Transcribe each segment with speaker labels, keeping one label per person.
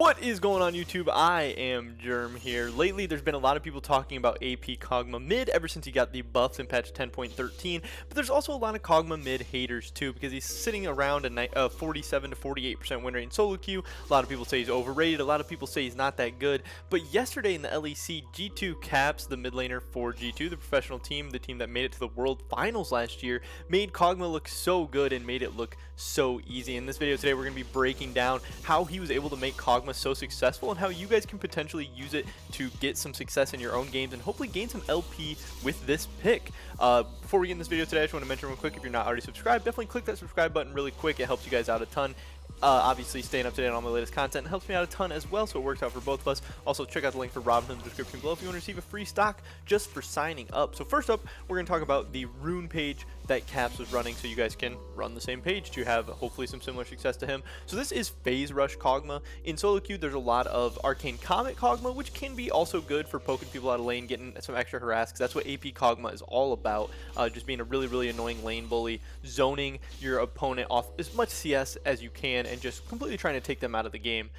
Speaker 1: What is going on YouTube? I am Germ here. Lately, there's been a lot of people talking about AP KOG MAW mid ever since he got the buffs in patch 10.13, but there's also a lot of KOG MAW mid haters too because he's sitting around a 47 to 48% win rate in solo queue. A lot of people say he's overrated, a lot of people say he's not that good, but yesterday in the LEC, G2 Caps, the mid laner for G2, the professional team, the team that made it to the World Finals last year, made KOG MAW look so good and made it look so easy. In this video today, we're going to be breaking down how he was able to make KOG MAW so successful and how you guys can potentially use it to get some success in your own games and hopefully gain some LP with this pick. Before we get in this video today, I just want to mention real quick, if you're not already subscribed, definitely click that subscribe button really quick. It helps you guys out a ton. Obviously staying up to date on all my latest content helps me out a ton as well, so it works out for both of us. Also, check out the link for Robin in the description below if you want to receive a free stock just for signing up. So first up, we're going to talk about the rune page that Caps was running so you guys can run the same page to have hopefully some similar success to him. So this is Phase Rush KOG MAW. In solo queue, there's a lot of Arcane Comet KOG MAW, which can be also good for poking people out of lane, getting some extra harass, because that's what AP KOG MAW is all about. Just being a really annoying lane bully, zoning your opponent off as much CS as you can, and just completely trying to take them out of the game.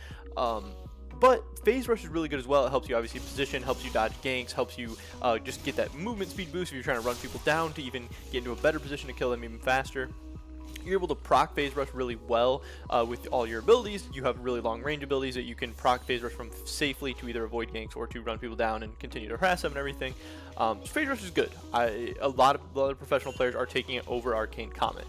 Speaker 1: But Phase Rush is really good as well. It helps you obviously position, helps you dodge ganks, helps you just get that movement speed boost if you're trying to run people down to even get into a better position to kill them even faster. You're able to proc Phase Rush really well with all your abilities. You have really long range abilities that you can proc Phase Rush from safely to either avoid ganks or to run people down and continue to harass them and everything. So Phase Rush is good. A lot of professional players are taking it over Arcane Comet.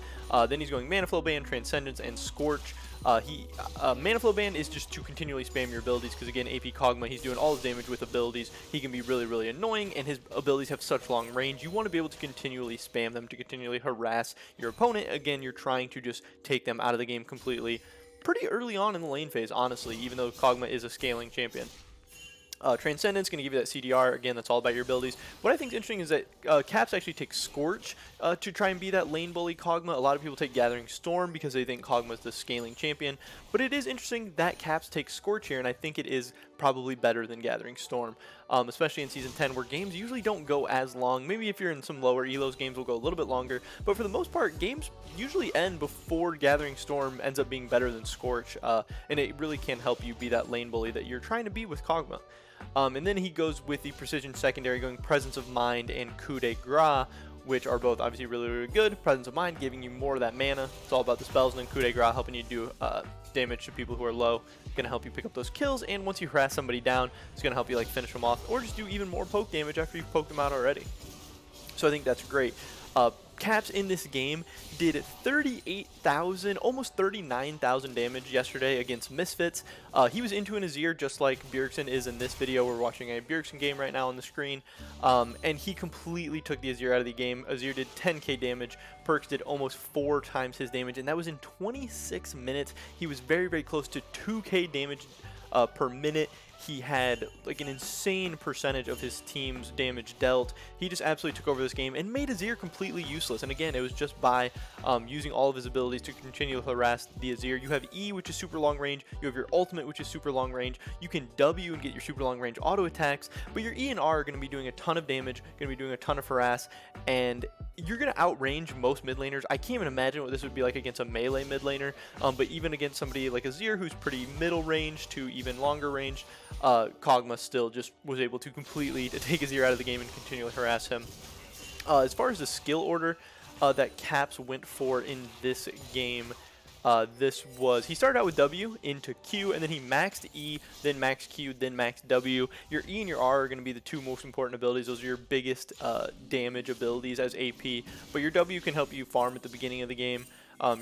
Speaker 1: Then he's going Mana Flow Band, Transcendence, and Scorch. Mana Flow Band is just to continually spam your abilities because, again, AP KOG MAW, he's doing all his damage with abilities. He can be really annoying, and his abilities have such long range. You want to be able to continually spam them to continually harass your opponent. Again, you're trying to just take them out of the game completely pretty early on in the lane phase, honestly, even though KOG MAW is a scaling champion. Transcendence going to give you that CDR. Again, that's all about your abilities. What I think is interesting is that Caps actually take Scorch to try and be that lane bully KOG MAW. A lot of people take Gathering Storm because they think KOG MAW is the scaling champion. But it is interesting that Caps takes Scorch here, and I think it is probably better than Gathering Storm, especially in Season 10 where games usually don't go as long. Maybe if you're in some lower elos, games will go a little bit longer. But for the most part, games usually end before Gathering Storm ends up being better than Scorch. And it really can help you be that lane bully that you're trying to be with KOG MAW. And then he goes with the Precision Secondary, going Presence of Mind and Coup de Grace, which are both obviously really good. Presence of Mind giving you more of that mana. It's all about the spells, and then Coup de Grace helping you do damage to people who are low. It's going to help you pick up those kills, and once you harass somebody down, it's going to help you like finish them off, or just do even more poke damage after you've poked them out already. So I think that's great. Caps in this game did 38,000, almost 39,000 damage yesterday against Misfits. He was into an Azir just like Bjergsen is in this video. We're watching a Bjergsen game right now on the screen. And he completely took the Azir out of the game. Azir did 10k damage. Perks did almost 4 times his damage, and that was in 26 minutes. He was very close to 2k damage per minute. He had like an insane percentage of his team's damage dealt. He just absolutely took over this game and made Azir completely useless. And again, it was just by using all of his abilities to continue to harass the Azir. You have E, which is super long range. You have your ultimate, which is super long range. You can W and get your super long range auto attacks. But your E and R are going to be doing a ton of damage, going to be doing a ton of harass, and you're going to outrange most mid laners. I can't even imagine what this would be like against a melee mid laner. But even against somebody like Azir, who's pretty middle range to even longer range, KOG MAW still just was able to completely take Azir out of the game and continually harass him. As far as the skill order that Caps went for in this game, he started out with W into Q, and then he maxed E, then maxed Q, then maxed W. Your E and your R are going to be the two most important abilities. Those are your biggest damage abilities as AP, but your W can help you farm at the beginning of the game.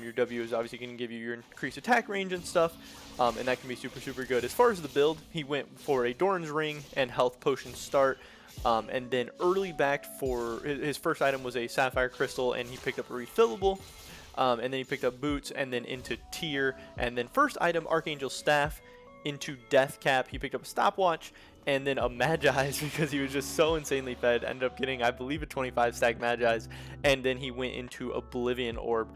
Speaker 1: Your W is obviously going to give you your increased attack range and stuff, and that can be super good. As far as the build, he went for a Doran's Ring and Health Potion start, and then early backed for his first item was a Sapphire Crystal, and he picked up a refillable, and then he picked up Boots, and then into Tier, and then first item Archangel Staff into Death Cap. He picked up a Stopwatch, and then a Magi's because he was just so insanely fed. Ended up getting, I believe, a 25 stack Magi's, and then he went into Oblivion Orb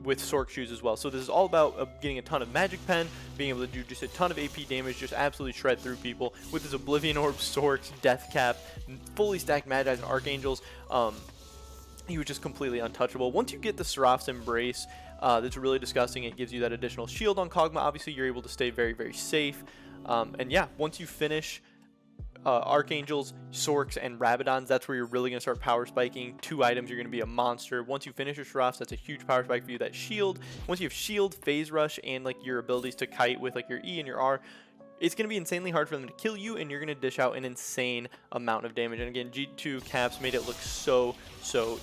Speaker 1: with Sork Shoes as well. So this is all about getting a ton of Magic Pen, being able to do just a ton of AP damage, just absolutely shred through people with his Oblivion Orb, Sorks, Death Cap, fully stacked Magi's and Archangels. He was just completely untouchable. Once you get the Seraph's Embrace, that's really disgusting. It gives you that additional shield on KOG MAW. Obviously, you're able to stay very, very safe. And yeah, once you finish Archangels, Sorks, and Rabadons, that's where you're really going to start power spiking. 2 items, you're going to be a monster. Once you finish your Shroffs, that's a huge power spike for you. That shield, once you have shield, phase rush, and like your abilities to kite with like your E and your R, it's going to be insanely hard for them to kill you, and you're going to dish out an insane amount of damage. And again, G2 Caps made it look so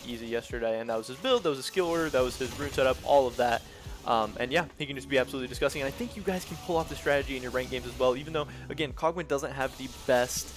Speaker 1: easy yesterday, and that was his build, that was his skill order, that was his rune setup, all of that. And yeah, he can just be absolutely disgusting, and I think you guys can pull off the strategy in your ranked games as well, even though, again, KOG MAW doesn't have the best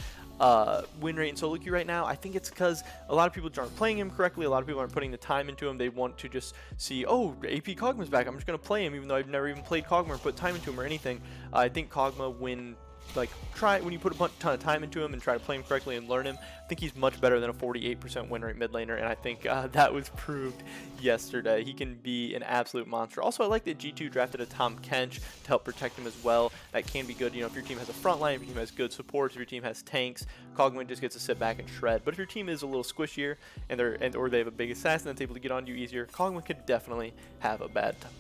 Speaker 1: win rate in solo queue right now. I think it's because a lot of people aren't playing him correctly, a lot of people aren't putting the time into him. They want to just see, oh, AP KOG MAW's back, I'm just going to play him, even though I've never even played KOG MAW or put time into him or anything. I think KOG MAW, when you put a ton of time into him and try to play him correctly and learn him, I think he's much better than a 48% win rate mid laner, and I think that was proved yesterday. He can be an absolute monster. Also, I like that G2 drafted a Tom Kench to help protect him as well. That can be good, you know, if your team has a front line, if your team has good supports, if your team has tanks, KOG MAW just gets to sit back and shred. But if your team is a little squishier or they have a big assassin that's able to get on you easier, KOG MAW could definitely have a bad time.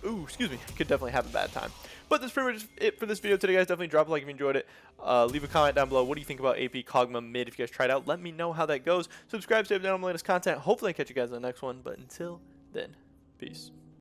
Speaker 1: Could definitely have a bad time. But that's pretty much it for this video today, guys. Definitely drop a like if you enjoyed it. Leave a comment down below. What do you think about AP KOG MAW mid? If you guys tried out, let me know how that goes. Subscribe to stay up to date on the latest content. Hopefully I catch you guys in the next one. But until then, peace.